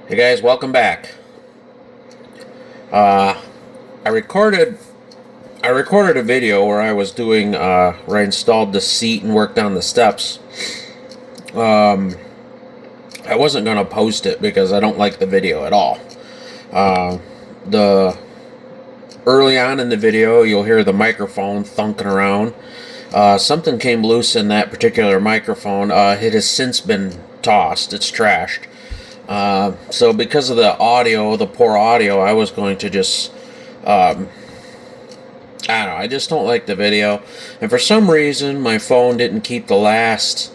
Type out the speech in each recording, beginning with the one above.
Hey guys, welcome back. Uh, I recorded a video where I was doing where I installed the seat and worked on the steps. Um, I wasn't gonna post it because I don't like the video at all. The Early on in the video, you'll hear the microphone thunking around. Something came loose in that particular microphone. It has since been tossed. It's trashed. So because of the poor audio, I was going to just, I don't know, I just don't like the video. And for some reason, my phone didn't keep the last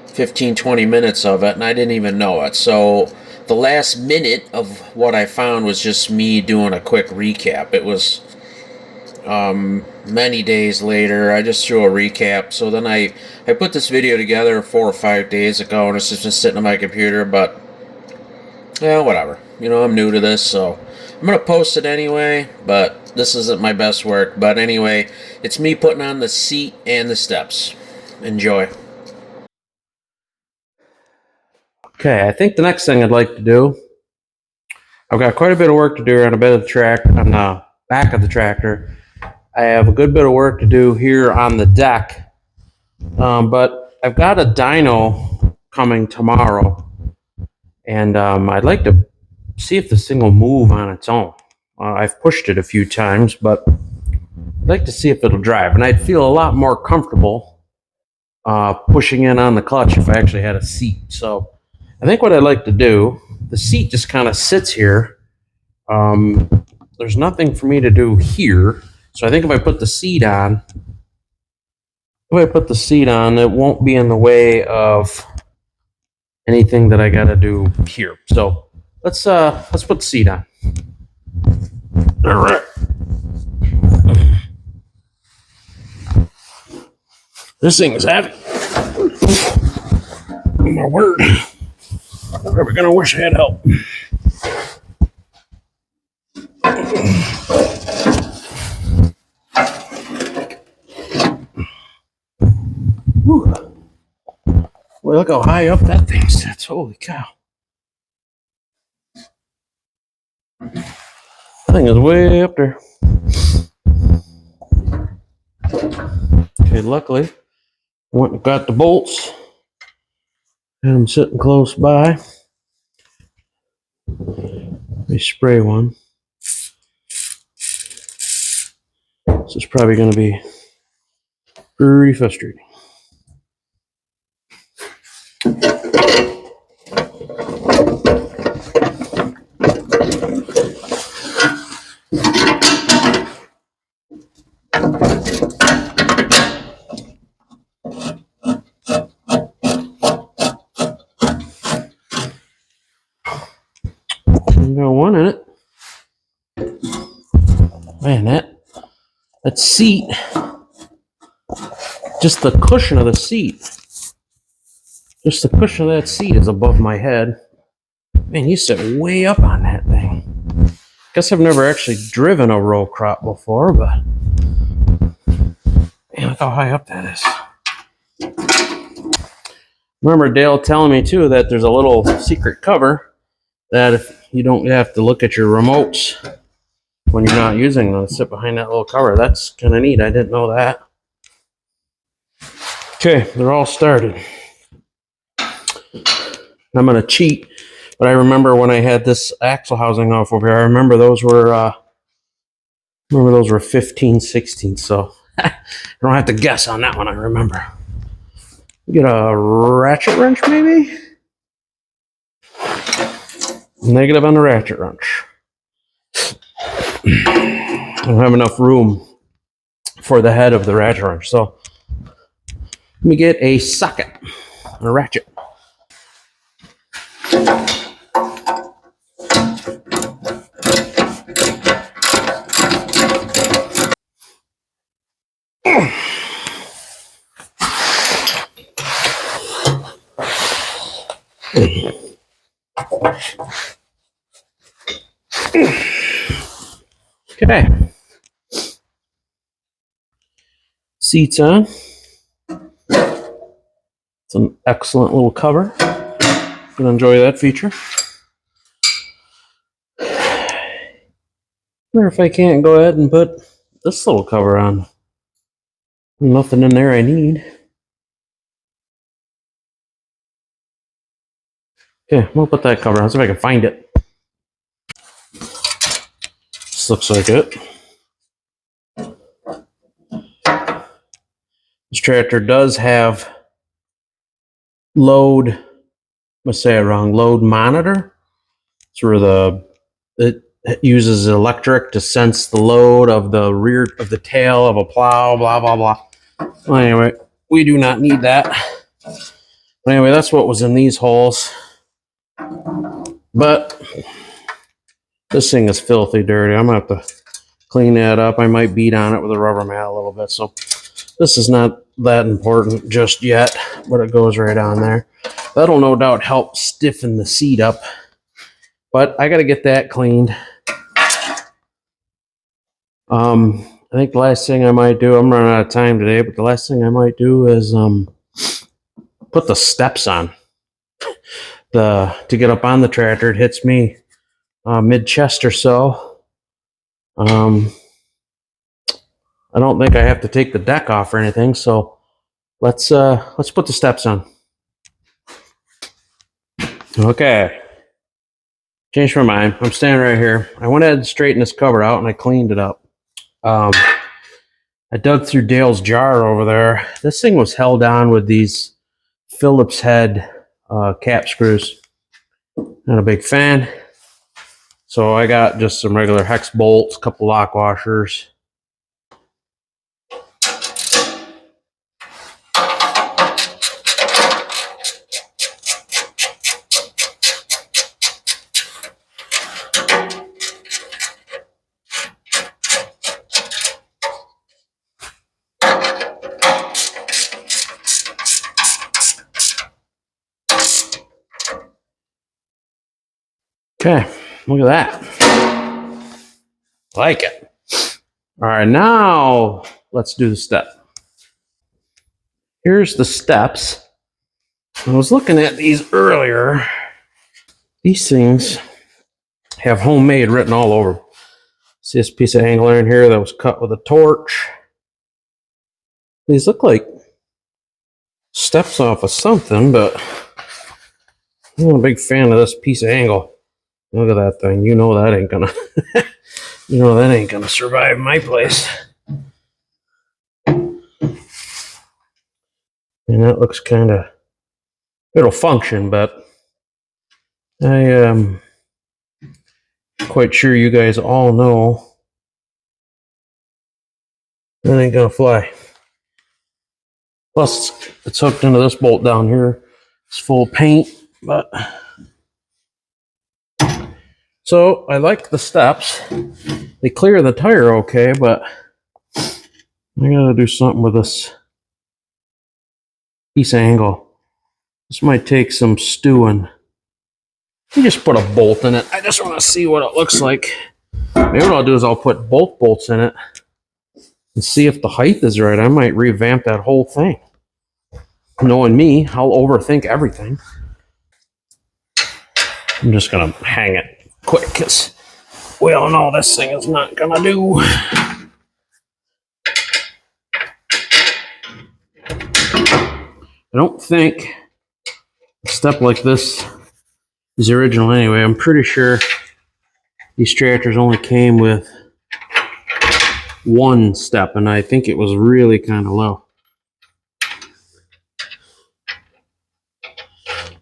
15-20 minutes of it, and I didn't even know it. So the last minute of what I found was just me doing a quick recap. It was many days later. I just threw a recap. So then I put this video together 4 or 5 days ago, and it's just been sitting on my computer, but yeah, whatever. I'm new to this, so I'm going to post it anyway, but this isn't my best work. But anyway, it's me putting on the seat and the steps. Enjoy. Okay, I think the next thing I'd like to do, I've got quite a bit of work to do on a bit of the track on the back of the tractor. I have a good bit of work to do here on the deck, but I've got a dyno coming tomorrow, and I'd like to see if this thing will move on its own. I've pushed it a few times, but I'd like to see if it'll drive, and I'd feel a lot more comfortable pushing in on the clutch if I actually had a seat. So I think what I'd like to do, the seat just kind of sits here. There's nothing for me to do here. So I think if I put the seat on, it won't be in the way of anything that I got to do here. So let's put the seat on. All right. This thing is heavy. Oh my word. I'm never gonna wish I had help. Whew. Boy, look how high up that thing sits. Holy cow. That thing is way up there. Okay, luckily, went and got the bolts. And I'm sitting close by. Let me spray one. This is probably going to be pretty frustrating. I got one in it. Man, that seat, just the cushion of the seat, just the cushion of that seat is above my head. Man, you sit way up on that thing. Guess I've never actually driven a row crop before, but man, look how high up that is. Remember Dale telling me too that there's a little secret cover that if you don't have to look at your remotes when you're not using them, sit behind that little cover. That's kind of neat. I didn't know that. Okay, they're all started. I'm going to cheat, but I remember when I had this axle housing off over here, I remember those were 15, 16, so I don't have to guess on that one, I remember. Get a ratchet wrench, maybe? Negative on the ratchet wrench. I don't have enough room for the head of the ratchet wrench, so let me get a socket, a ratchet. Okay. Seats on. It's an excellent little cover. Gonna enjoy that feature. wonder if I can't go ahead and put this little cover on. Nothing in there I need. Okay, we'll put that cover on. See if I can find it. This looks like it. This tractor does have load, I'm gonna say it wrong, load monitor. It's where it uses electric to sense the load of the rear of the tail of a plow, blah, blah, blah. Well, anyway, we do not need that. But anyway, that's what was in these holes. But this thing is filthy dirty. I'm gonna have to clean that up. I might beat on it with a rubber mat a little bit. So this is not that important just yet, but it goes right on there. That'll no doubt help stiffen the seat up. But I got to get that cleaned. I think the last thing I might do, I'm running out of time today, but the last thing I might do is put the steps on. To get up on the tractor, it hits me mid-chest or so. I don't think I have to take the deck off or anything, so let's put the steps on. Okay. Changed my mind. I'm standing right here. I went ahead and straightened this cover out and I cleaned it up. I dug through Dale's jar over there. This thing was held on with these Phillips head cap screws. Not a big fan. So I got just some regular hex bolts, a couple lock washers. Okay, look at that. Like it. All right, now let's do the step. Here's the steps. I was looking at these earlier. These things have homemade written all over. See this piece of angle iron here that was cut with a torch. These look like steps off of something, but I'm not a big fan of this piece of angle. Look at that thing. You know that ain't gonna you know that ain't gonna survive my place. And that looks kinda, it'll function, but I am quite sure you guys all know that ain't gonna fly. Plus it's hooked into this bolt down here. It's full of paint, but so I like the steps. They clear the tire okay, but I gotta do something with this piece of angle. This might take some stewing. You just put a bolt in it. I just want to see what it looks like. Maybe what I'll do is I'll put both bolts in it and see if the height is right. I might revamp that whole thing. Knowing me, I'll overthink everything. I'm just gonna hang it quick because we all know this thing is not gonna do. I don't think a step like this is original anyway. I'm pretty sure these tractors only came with one step, and I think it was really kind of low.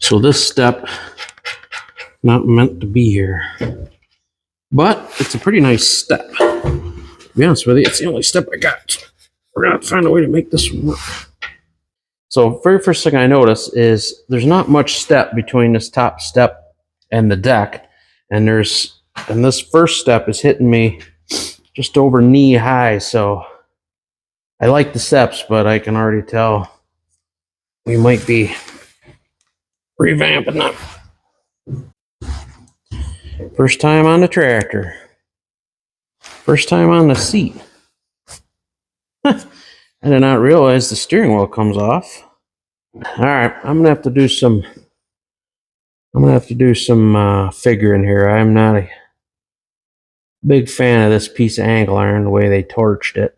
So this step, not meant to be here. But it's a pretty nice step. To be honest with you, it's the only step I got. We're gonna have to find a way to make this one work. So very first thing I notice is there's not much step between this top step and the deck. And this first step is hitting me just over knee high. So I like the steps, but I can already tell we might be revamping them. First time on the tractor. First time on the seat. I did not realize the steering wheel comes off. All right, I'm gonna have to do some figuring here. I'm not Big fan of this piece of angle iron, the way they torched it.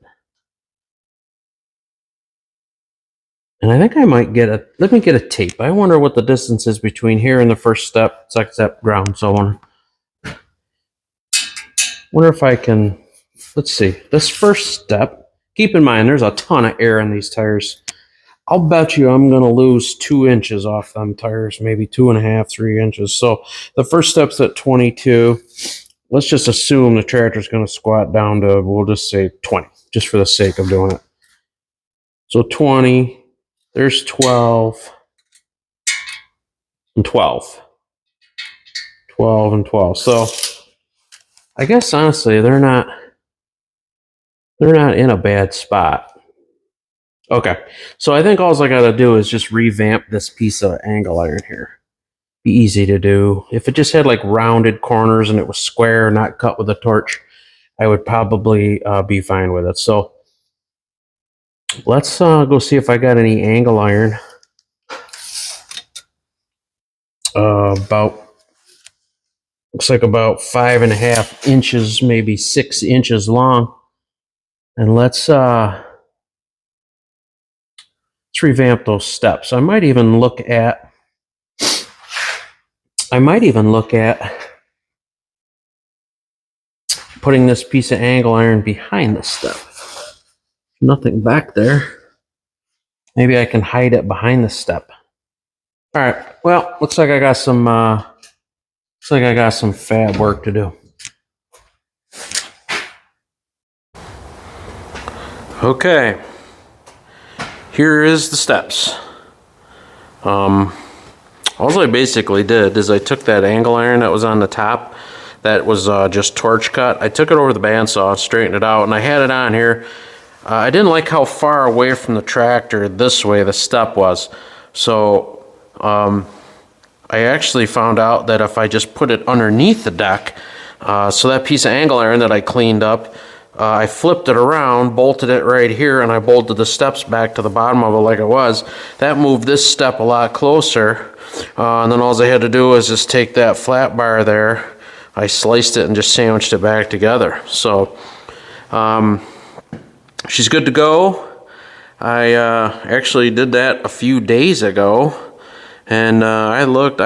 And I think I might let me get a tape. I wonder what the distance is between here and the first step, second step, ground. So I wonder if I can, let's see, this first step, keep in mind there's a ton of air in these tires. I'll bet you I'm going to lose 2 inches off them tires, maybe 2.5, 3 inches. So the first step's at 22. Let's just assume the tractor's going to squat down to, we'll just say 20, just for the sake of doing it. So 20. There's 12 and 12. 12 and 12. So I guess honestly they're not in a bad spot. Okay. So I think all I gotta do is just revamp this piece of angle iron here. Be easy to do. If it just had like rounded corners and it was square, not cut with a torch, I would probably be fine with it. So let's go see if I got any angle iron. Looks like about 5.5 inches, maybe 6 inches long. And let's revamp those steps. I might even look at putting this piece of angle iron behind the step. Nothing back there. Maybe I can hide it behind the step. All right. Well, looks like I got some fab work to do. Okay. Here is the steps. All I basically did is I took that angle iron that was on the top, that was just torch cut. I took it over the bandsaw, straightened it out, and I had it on here. I didn't like how far away from the tractor this way the step was. So I actually found out that if I just put it underneath the deck, so that piece of angle iron that I cleaned up, I flipped it around, bolted it right here, and I bolted the steps back to the bottom of it like it was. That moved this step a lot closer. And then all I had to do was just take that flat bar there. I sliced it and just sandwiched it back together. So she's good to go. I actually did that a few days ago. And I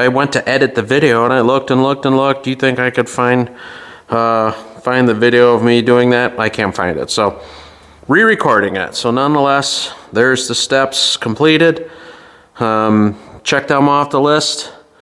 went to edit the video, and I looked and looked and looked. Do you think I could find the video of me doing that? I can't find it. So re-recording it. So nonetheless, there's the steps completed. Check them off the list.